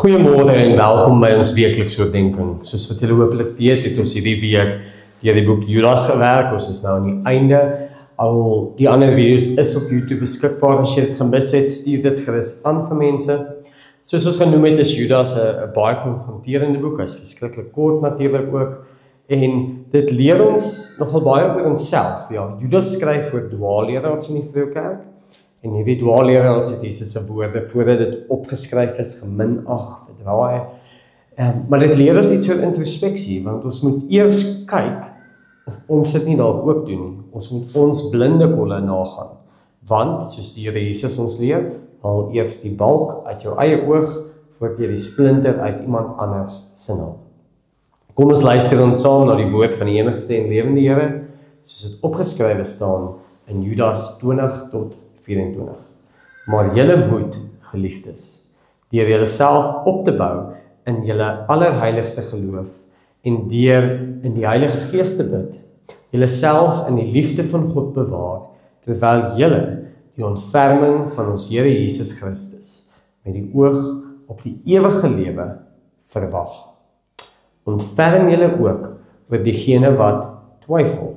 Goeiemôre en welkom by ons weeklikse oordeenking. Soos wat julle hopelik weet, het ons hierdie week deur die boek Judas gewerk. Ons is nou aan die einde. Al die ander video's is op YouTube beskikbaar. As jy dit gemis het, stuur dit gerus aan vir mense. Soos ons genoem het, is Judas 'n baie konfronterende boek. Hy is verskriklik kort natuurlik ook. En dit leer ons nogal baie oor onsself. Ja, Judas skryf oor dwaalleraars in die vroeë kerk. En hierdie dwaalleraars het Jesus se woorde voordat dit opgeskryf is geminag, verdraai. Maar dit leer ons iets oor introspeksie, want ons moet eers kyk of ons dit nie dalk ook doen nie. Ons moet ons blinde kolle nagaan. Want, soos die Here Jesus ons leer, haal eers die balk uit jou eie oog, voordat jy die splinter uit iemand anders se haal. Kom ons luister ons saam na die woord van die enigste en lewende Here, soos dit opgeskrywe staan in Judas 20-24. Maar julle moet, geliefdes, deur julleself op te bou in julle allerheiligste geloof en deur in die Heilige Gees te bid, julleself in die liefde van God bewaar, terwyl julle die ontferming van ons Here Jesus Christus met die oog op die ewige lewe verwag. Ontferm julle ook oor diegene wat twyfel,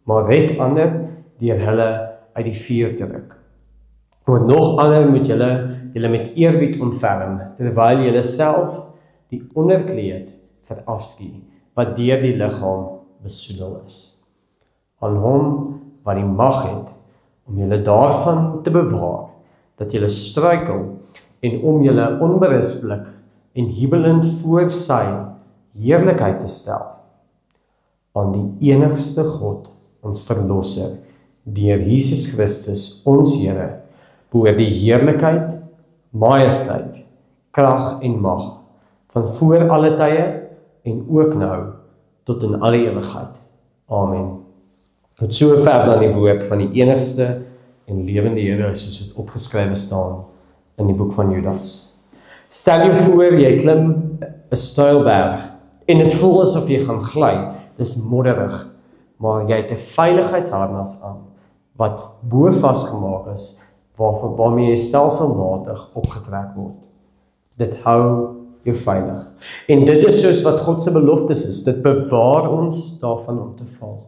maar red ander deur hulle uit die vuur te ruk. Oor nog ander moet julle met eerbied ontferm, terwyl julle self die onderkleed verafskie, wat deur die liggaam besoedel is. Aan hom wat die mag het om julle daarvan te bewaar, dat julle struikel en om julle onberisplik en jubelend voor sy heerlikheid te stel. Aan die enigste God, ons verlosser, deur Jesus Christus, ons Here, behoort die heerlikheid, majesteit, krag en mag, van voor alle tye en ook nou, tot in alle ewigheid. Amen. Tot sover dan die woord van die enigste en lewende Here, soos dit opgeskrywe staan in die boek van Judas. Stel jou voor, jy klim 'n steil berg, en dit voel asof jy gaan gly, dis modderig, maar jy het 'n veiligheidsharnas aan, wat bo vasgemaak is, waarmee jy stelselmatig opgetrek word. Dit hou jou veilig. En dit is soos wat God se beloftes is, dit bewaar ons daarvan om te val.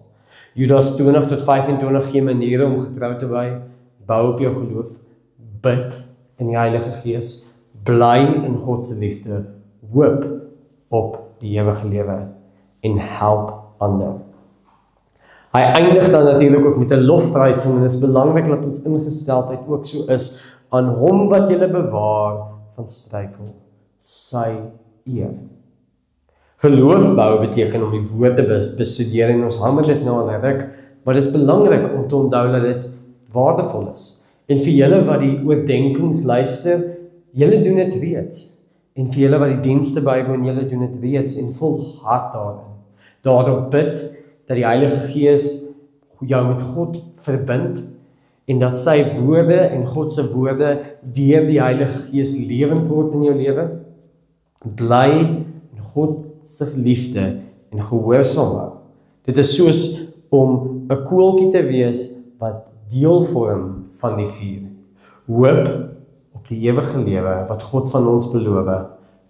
Judas 20-25 gee maniere om getrou te bou op jou geloof, bid in die Heilige Gees, bly in God se liefde, hoop op die ewige lewe en help ander. Hy eindig dan natuurlik ook met 'n lofprysing, en dit is belangrik dat ons ingesteldheid ook so is, aan hom wat julle bewaar van struikel, sy eer. Geloof bou beteken om die woord te bestudeer, en ons hamer dit nou al 'n ruk, maar dit is belangrik om te onthou dat dit waardevol is. En vir julle wat die oordeenkings luister, julle doen dit reeds. En vir julle wat die dienste bywoon, julle doen dit reeds en volhard daarin. Daarop bid dat die Heilige Gees jou met God verbind en dat sy woorde en God se woorde deur die Heilige Gees lewend word in jou lewe. Bly in God se liefde en gehoorsaam hou. Dit is soos om 'n koeltjie te wees wat deel vorm van die vuur. Hoop op die ewige lewe wat God van ons beloof,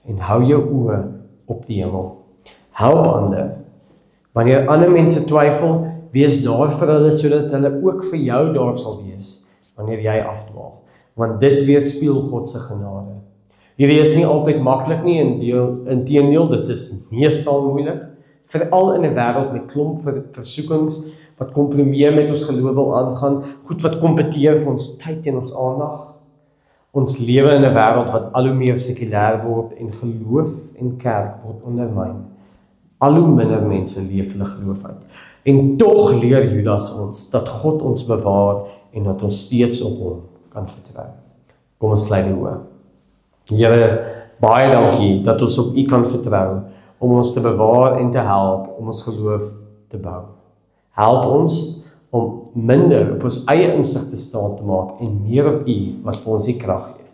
en hou jou oë op die hemel. Help ander. Wanneer ander mense twyfel, wees daar vir hulle sodat hulle ook vir jou daar sal wees wanneer jy afdwaal. Want dit weerspieël God se genade. Hierdie is nie altyd maklik nie, inteendeel, dit is meestal moeilik, veral in 'n wêreld met klomp versoekings wat kompromieë met ons geloof wil aangaan, goed wat kompeteer vir ons tyd en ons aandag. Ons lewe in 'n wêreld wat al hoe meer sekulêr word en geloof en kerk word ondermyn. Al hoe minder mense leef hulle geloof uit. En tog leer Judas ons dat God ons bewaar en dat ons steeds op hom kan vertrou. Kom ons sluit die oë. Here, baie dankie dat ons op U kan vertrou om ons te bewaar en te help om ons geloof te bou. Help ons om minder op ons eie insig te staan te maak en meer op U wat vir ons die krag gee.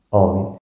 Amen.